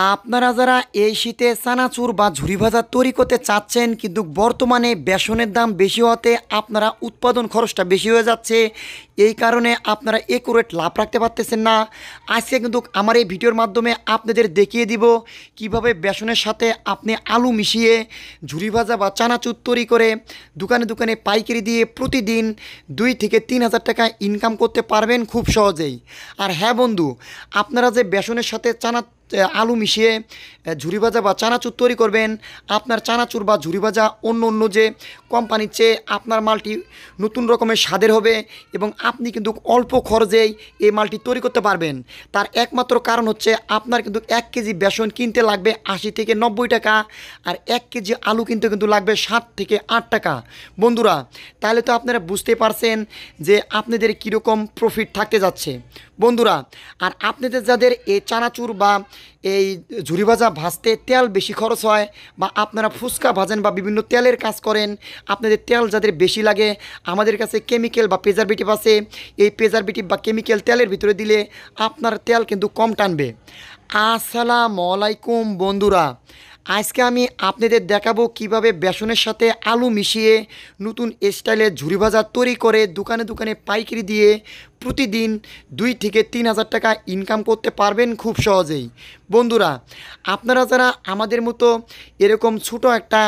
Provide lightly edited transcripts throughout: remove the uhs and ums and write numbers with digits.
আপনারা যারা এই শীতে চানাচুর বা ঝুরি ভাজা তৈরি করতে চাচ্ছেন কিন্তু বর্তমানে বেসনের দাম বেশি হওয়াতে আপনারা উৎপাদন খরচটা বেশি হয়ে যাচ্ছে, এই কারণে আপনারা একুরেট লাভ রাখতে পারতেছেন না। আজকে কিন্তু আমার এই ভিডিওর মাধ্যমে আপনাদের দেখিয়ে দিব কিভাবে বেসনের সাথে আপনি আলু মিশিয়ে ঝুরি ভাজা বা চানাচুর তৈরি করে দোকানে দোকানে পাইকারি দিয়ে প্রতিদিন 2 থেকে 3 হাজার টাকা ইনকাম করতে পারবেন খুব সহজেই। আর হ্যাঁ বন্ধু, আপনারা যে বেসনের সাথে আলু মিশিয়ে ঝুরি ভাজা বা চানাচুর তৈরি করবেন, আপনার চানাচুর বা ঝুরি ভাজা অন্য অন্য যে কোম্পানির চেয়ে আপনার মালটি নতুন রকমের স্বাদের হবে এবং আপনি কিন্তু অল্প খরচেই এই মালটি তৈরি করতে পারবেন। তার একমাত্র কারণ হচ্ছে আপনার কিন্তু 1 কেজি বেসন কিনতে লাগবে 80 থেকে 90 টাকা, আর 1 কেজি আলু কিনতে কিন্তু লাগবে 7 থেকে 8 টাকা। বন্ধুরা, তাহলে তো আপনারা বুঝতে পারছেন যে আপনাদের কীরকম প্রফিট থাকতে যাচ্ছে। বন্ধুরা, আর আপনাদের যাদের এই চানাচুর বা এই ঝুরি ভাজা ভাজতে তেল বেশি খরচ হয়, বা আপনারা ফুচকা ভাজেন বা বিভিন্ন তেলের কাজ করেন, আপনাদের তেল যাদের বেশি লাগে, আমাদের কাছে কেমিক্যাল বা প্রিজারভেটিভ আছে। এই প্রিজারভেটিভ বা কেমিক্যাল তেলের ভিতরে দিলে আপনার তেল কিন্তু কম টানবে। আসসালামু আলাইকুম বন্ধুরা, আজকে আমি আপনাদের দেখাবো কিভাবে বেসনের সাথে আলু মিশিয়ে নতুন স্টাইলের ঝুরি ভাজা তৈরি করে দোকানে দোকানে পাইকারি দিয়ে প্রতিদিন 2 থেকে 3 হাজার টাকা ইনকাম করতে পারবেন খুব সহজেই। বন্ধুরা, আপনারা যারা আমাদের মতো এরকম ছোটো একটা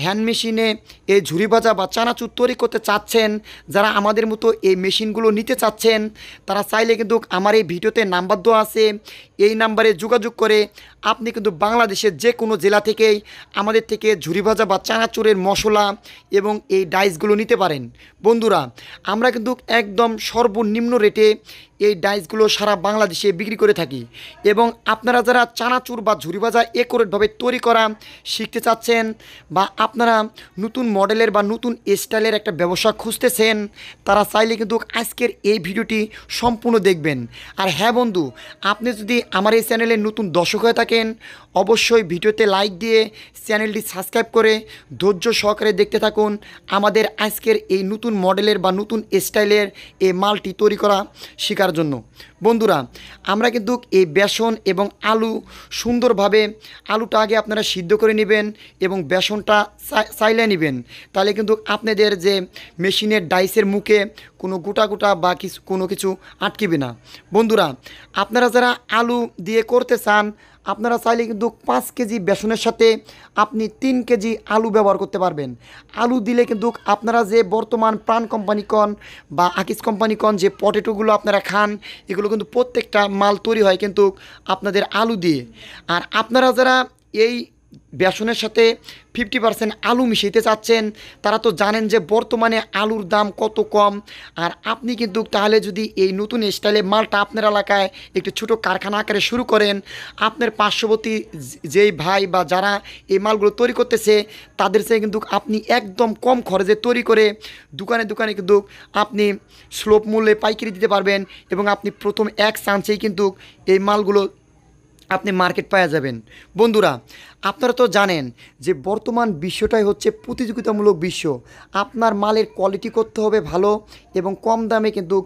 হ্যান্ড মেশিনে এই ঝুরি ভাজা বা চানাচুর তৈরি করতে চাচ্ছেন, যারা আমাদের মতো এই মেশিনগুলো নিতে চাচ্ছেন, তারা চাইলে কিন্তু আমার এই ভিডিওতে নাম্বার দেওয়া আছে, এই নাম্বারে যোগাযোগ করে আপনি কিন্তু বাংলাদেশের যে কোনো জেলা থেকেই আমাদের থেকে ঝুরি ভাজা বা চানাচুরের মশলা এবং এই ডাইসগুলো নিতে পারেন। বন্ধুরা, আমরা কিন্তু একদম সর্বনিম্ন রেটে এই ডাইসগুলো সারা বাংলাদেশে বিক্রি করে থাকি, এবং আপনারা যারা চানাচুর বা ঝুরি ভাজা একুরেটভাবে তৈরি করা শিখতে চাচ্ছেন, বা আপনারা নতুন মডেলের বা নতুন স্টাইলের একটা ব্যবসা খুঁজতেছেন, তারা চাইলে কিন্তু আজকের এই ভিডিওটি সম্পূর্ণ দেখবেন। আর হ্যাঁ বন্ধু, আপনি যদি আমার এই চ্যানেলে নতুন দর্শক হয়ে থাকেন, অবশ্যই ভিডিওতে লাইক দিয়ে চ্যানেলটি সাবস্ক্রাইব করে ধৈর্য সহকারে দেখতে থাকুন আমাদের আজকের এই নতুন মডেলের বা নতুন স্টাইলের এই মালটি তৈরি করা শেখার জন্য। বন্ধুরা, আমরা কিন্তু এই বেসন এবং আলু সুন্দরভাবে, আলুটা আগে আপনারা সিদ্ধ করে নেবেন এবং বেসনটা চাইলে নেবেন, তাহলে কিন্তু আপনাদের যে মেশিনের ডাইসের মুখে কোনো গোটা গোটা বা কোনো কিছু আটকিবে না। বন্ধুরা, আপনারা যারা আলু দিয়ে করতে চান, আপনারা চাইলে কিন্তু 5 কেজি বেসনের সাথে আপনি 3 কেজি আলু ব্যবহার করতে পারবেন। আলু দিলে কিন্তু আপনারা যে বর্তমান প্রাণ কোম্পানি কন বা আকিস কোম্পানি কন যে পটেটোগুলো আপনারা খান, এগুলো কিন্তু প্রত্যেকটা মাল তৈরি হয় কিন্তু আপনাদের আলু দিয়ে। আর আপনারা যারা এই বেসনের সাথে 50% আলু মিশাইতে চাচ্ছেন, তারা তো জানেন যে বর্তমানে আলুর দাম কত কম। আর আপনি কিন্তু তাহলে যদি এই নতুন স্টাইলে মালটা আপনার এলাকায় একটু ছোটো কারখানা আকারে শুরু করেন, আপনার পার্শ্ববর্তী যেই ভাই বা যারা এই মালগুলো তৈরি করতেছে, তাদের চেয়ে কিন্তু আপনি একদম কম খরচে তৈরি করে দোকানে দোকানে কিন্তু আপনি সুলভ মূল্যে পাইকারি দিতে পারবেন, এবং আপনি প্রথম এক চান্সেই কিন্তু এই মালগুলো আপনি মার্কেট পাওয়া যাবেন। বন্ধুরা, আপনারা তো জানেন যে বর্তমান বিশ্বটাই হচ্ছে প্রতিযোগিতামূলক বিশ্ব। আপনার মালের কোয়ালিটি করতে হবে ভালো, এবং কম দামে কিন্তু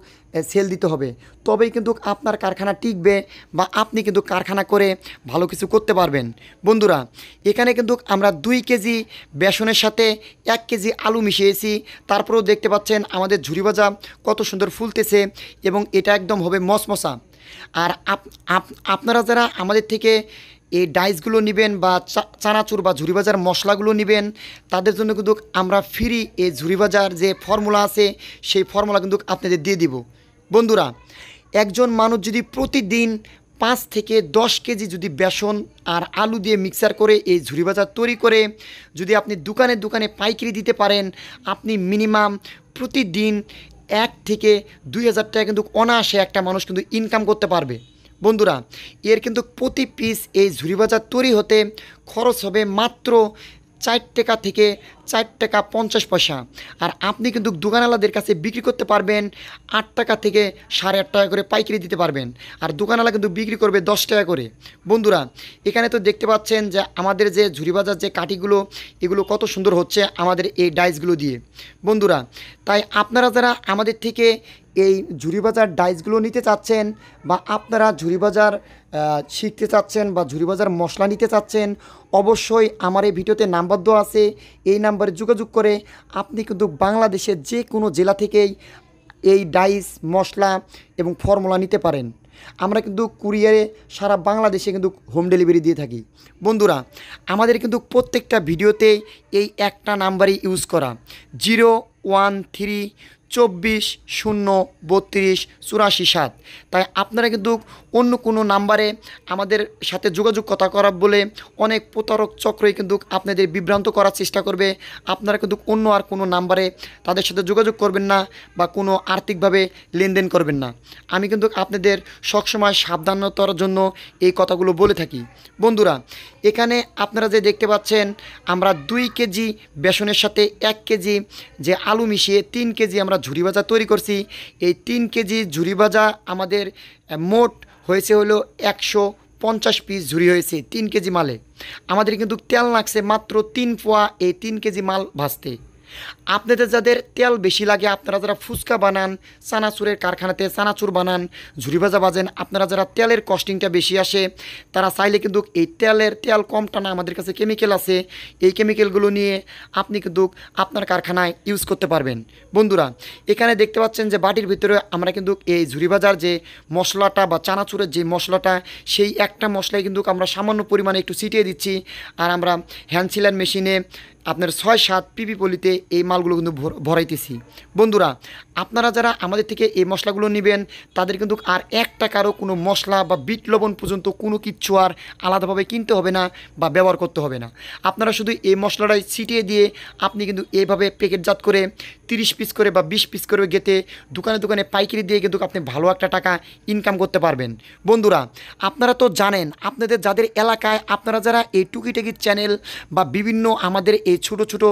সেল দিতে হবে, তবেই কিন্তু আপনার কারখানা টিকবে বা আপনি কিন্তু কারখানা করে ভালো কিছু করতে পারবেন। বন্ধুরা, এখানে কিন্তু আমরা 2 কেজি বেসনের সাথে 1 কেজি আলু মিশিয়েছি, তারপরেও দেখতে পাচ্ছেন আমাদের ঝুরি ভাজা কত সুন্দর ফুলতেছে, এবং এটা একদম হবে মশমশা। আর আপনারা যারা আমাদের থেকে এই ডাইসগুলো নেবেন বা চানাচুর বা ঝুরি ভাজার মশলাগুলো নেবেন, তাদের জন্য কিন্তু আমরা ফ্রি এই ঝুরি ভাজার যে ফর্মুলা আছে সেই ফর্মুলা কিন্তু আপনাদের দিয়ে দিব। বন্ধুরা, একজন মানুষ যদি প্রতিদিন 5 থেকে 10 কেজি যদি বেসন আর আলু দিয়ে মিক্সার করে এই ঝুরি ভাজা তৈরি করে যদি আপনি দোকানে দোকানে পাইকারি দিতে পারেন, আপনি মিনিমাম প্রতিদিন 1 থেকে 2 হাজার টাকা কিন্তু অনায়াসে একটা মানুষ কিন্তু ইনকাম করতে পারবে। বন্ধুরা, এর কিন্তু প্রতি পিস এই ঝুরি ভাজা তৈরি হতে খরচ হবে মাত্র 4 টাকা থেকে 4 টাকা 50 পয়সা। আর আপনি কিন্তু দোকানওয়ালাদের কাছে বিক্রি করতে পারবেন 8 টাকা থেকে 8.5 টাকা করে পাইকারি দিতে পারবেন, আর দোকানওয়ালা কিন্তু বিক্রি করবে 10 টাকা করে। বন্ধুরা, এখানে তো দেখতে পাচ্ছেন যে আমাদের যে ঝুরি ভাজার যে কাঠিগুলো, এগুলো কত সুন্দর হচ্ছে আমাদের এই ডাইসগুলো দিয়ে। বন্ধুরা, তাই আপনারা যারা আমাদের থেকে এই ঝুরি ভাজার ডাইসগুলো নিতে চাচ্ছেন, বা আপনারা ঝুরি ভাজার শিখতে চাচ্ছেন বা ঝুরি ভাজার মশলা নিতে চাচ্ছেন, অবশ্যই আমার এই ভিডিওতে নাম্বার দেওয়া আছে। এই নাম্বারে যোগাযোগ করে আপনি কিন্তু বাংলাদেশের যে কোনো জেলা থেকেই এই ডাইস মশলা এবং ফর্মুলা নিতে পারেন। আমরা কিন্তু কুরিয়ারে সারা বাংলাদেশে কিন্তু হোম ডেলিভারি দিয়ে থাকি। বন্ধুরা, আমাদের কিন্তু প্রত্যেকটা ভিডিওতেই এই একটা নাম্বারই ইউজ করা, 01324 032 84 7। তাই আপনারা কিন্তু অন্য কোনো নাম্বারে আমাদের সাথে যোগাযোগ কথা করা বলে অনেক প্রতারক চক্রই কিন্তু আপনাদের বিভ্রান্ত করার চেষ্টা করবে। আপনারা কিন্তু অন্য আর কোনো নাম্বারে তাদের সাথে যোগাযোগ করবেন না বা কোনো আর্থিকভাবে লেনদেন করবেন না। আমি কিন্তু আপনাদের সবসময় সাবধানতার জন্য এই কথাগুলো বলে থাকি। বন্ধুরা, এখানে আপনারা যে দেখতে পাচ্ছেন, আমরা 2 কেজি বেসনের সাথে 1 কেজি যে আলু মিশিয়ে 3 কেজি আমরা ঝুরি ভাজা তৈরি করছি। এই 3 কেজি ঝুরি ভাজা আমাদের মোট হয়েছে হলো 150 পিস ঝুরি হয়েছে 3 কেজি মালে। আমাদের কিন্তু তেল লাগছে মাত্র 3 পোয়া এই 3 কেজি মাল ভাজতে। আপনাদের যাদের তেল বেশি লাগে, আপনারা যারা ফুচকা বানান, চানাচুরের কারখানাতে চানাচুর বানান, ঝুরি ভাজা বাজেন, আপনারা যারা তেলের কস্টিংটা বেশি আসে, তারা চাইলে কিন্তু এই তেল কম টানা আমাদের কাছে কেমিক্যাল আছে, এই কেমিক্যালগুলো নিয়ে আপনি কিন্তু আপনার কারখানায় ইউজ করতে পারবেন। বন্ধুরা, এখানে দেখতে পাচ্ছেন যে বাটির ভিতরে আমরা কিন্তু এই ঝুরি ভাজার যে মশলাটা বা চানাচুরের যে মশলাটা, সেই একটা মশলাই কিন্তু আমরা সামান্য পরিমাণে একটু ছিটিয়ে দিচ্ছি। আর আমরা হ্যান্ড সিলার মেশিনে আপনার 6-7 পিপি পলিতে এই মালগুলো কিন্তু ভরাইতেছি। বন্ধুরা, আপনারা যারা আমাদের থেকে এই মশলাগুলো নেবেন, তাদের কিন্তু আর 1 টাকারও কোনো মশলা বা বিট লবণ পর্যন্ত কোনো কিচ্ছু আর আলাদাভাবে কিনতে হবে না বা ব্যবহার করতে হবে না। আপনারা শুধু এই মশলাটাই ছিটিয়ে দিয়ে আপনি কিন্তু এইভাবে প্যাকেটজাত করে 30 পিস করে বা 20 পিস করে গেতে দোকানে দোকানে পাইকারি দিয়ে কিন্তু আপনি ভালো একটা টাকা ইনকাম করতে পারবেন। বন্ধুরা, আপনারা তো জানেন, আপনাদের যাদের এলাকায় আপনারা যারা এই টুকিটাকি চ্যানেল বা বিভিন্ন আমাদের এই ছোট ছোট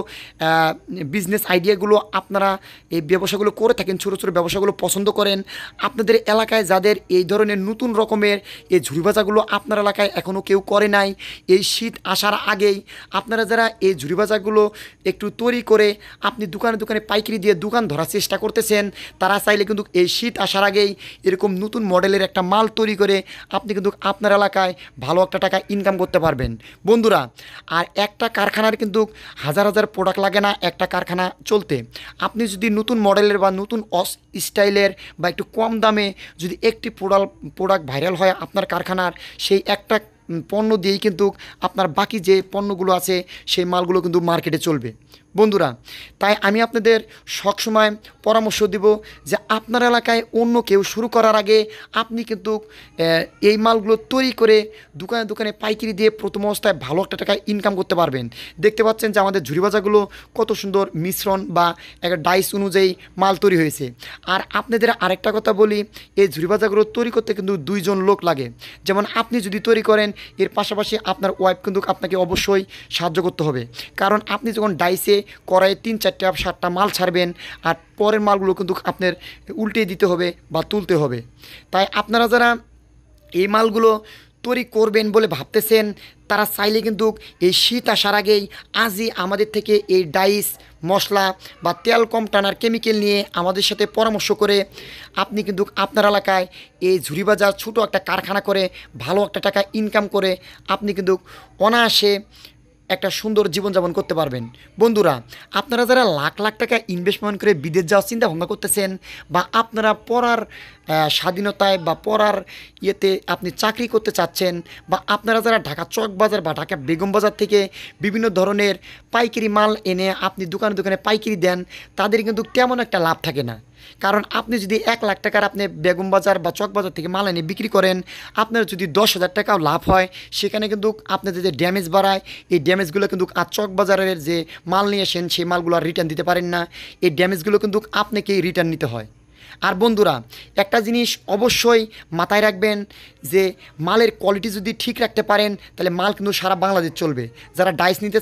বিজনেস আইডিয়াগুলো আপনারা এই ব্যবসাগুলো করে থাকেন, ছোট ছোট ব্যবসাগুলো পছন্দ করেন, আপনাদের এলাকায় যাদের এই ধরনের নতুন রকমের এই ঝুরি ভাজাগুলো আপনার এলাকায় এখনও কেউ করে নাই, এই শীত আসার আগেই আপনারা যারা এই ঝুরি ভাজাগুলো একটু তৈরি করে আপনি দোকানে দোকানে পাইকারি দিয়ে দোকান ধরার চেষ্টা করতেছেন, তারা চাইলে কিন্তু এই শীত আসার আগেই এরকম নতুন মডেলের একটা মাল তৈরি করে আপনি কিন্তু আপনার এলাকায় ভালো একটা টাকা ইনকাম করতে পারবেন। বন্ধুরা, আর একটা কারখানার কিন্তু হাজার হাজার প্রোডাক্ট লাগে না একটা কারখানা চলতে। আপনি যদি নতুন মডেলের বা নতুন স্টাইলের বা একটু কম দামে যদি একটি প্রোডাক্ট ভাইরাল হয় আপনার কারখানার, সেই একটা পণ্য দিয়েই কিন্তু আপনার বাকি যে পণ্যগুলো আছে সেই মালগুলো কিন্তু মার্কেটে চলবে। বন্ধুরা, তাই আমি আপনাদের সবসময় পরামর্শ দিব যে আপনার এলাকায় অন্য কেউ শুরু করার আগে আপনি কিন্তু এই মালগুলো তৈরি করে দোকানে দোকানে পাইকারি দিয়ে প্রথম অবস্থায় ভালো একটা টাকা ইনকাম করতে পারবেন। দেখতে পাচ্ছেন যে আমাদের ঝুরি ভাজাগুলো কত সুন্দর মিশ্রণ বা একটা ডাইস অনুযায়ী মাল তৈরি হয়েছে। আর আপনাদের আরেকটা কথা বলি, এই ঝুরি ভাজাগুলো তৈরি করতে কিন্তু 2 জন লোক লাগে। যেমন আপনি যদি তৈরি করেন, এর পাশাপাশি আপনার ওয়াইফ কিন্তু আপনাকে অবশ্যই সাহায্য করতে হবে। কারণ আপনি যখন ডাইসে কড়াইয়ে 3-4-7টা মাল ছাড়বেন, আর পরের মালগুলো কিন্তু আপনার উল্টে দিতে হবে বা তুলতে হবে। তাই আপনারা যারা এই মালগুলো তৈরি করবেন বলে ভাবতেছেন, তারা চাইলে কিন্তু এই শীত আসার আগেই আজই আমাদের থেকে এই ডাইস মশলা বা তেল কম টানার কেমিক্যাল নিয়ে আমাদের সাথে পরামর্শ করে আপনি কিন্তু আপনার এলাকায় এই ঝুরি ভাজার ছোটো একটা কারখানা করে ভালো একটা টাকা ইনকাম করে আপনি কিন্তু অনায়াসে একটা সুন্দর জীবনযাপন করতে পারবেন। বন্ধুরা, আপনারা যারা লাখ লাখ টাকা ইনভেস্টমেন্ট করে বিদেশ যাওয়ার চিন্তা ভাবনা করতেছেন, বা আপনারা পড়ার স্বাধীনতায় বা পড়ার ইয়েতে আপনি চাকরি করতে চাচ্ছেন, বা আপনারা যারা ঢাকা চক বাজার বা ঢাকা বেগম বাজার থেকে বিভিন্ন ধরনের পাইকারি মাল এনে আপনি দোকানে দোকানে পাইকারি দেন, তাদের কিন্তু তেমন একটা লাভ থাকে না। কারণ আপনি যদি 1 লাখ টাকার আপনি বেগম বাজার বা চক বাজার থেকে মাল এনে বিক্রি করেন, আপনার যদি 10,000 টাকাও লাভ হয়, সেখানে কিন্তু আপনাদের যে ড্যামেজ বাড়ায়, এই ড্যামেজগুলো কিন্তু আর চক বাজারের যে মাল নিয়ে আসেন সেই মালগুলো আর রিটার্ন দিতে পারেন না, এই ড্যামেজগুলো কিন্তু আপনাকেই রিটার্ন নিতে হয়। আর বন্ধুরা, একটা জিনিস অবশ্যই মাথায় রাখবেন যে মালের কোয়ালিটি যদি ঠিক রাখতে পারেন, তাহলে মাল কিন্তু সারা বাংলাদেশ চলবে। যারা ডাইস নিতে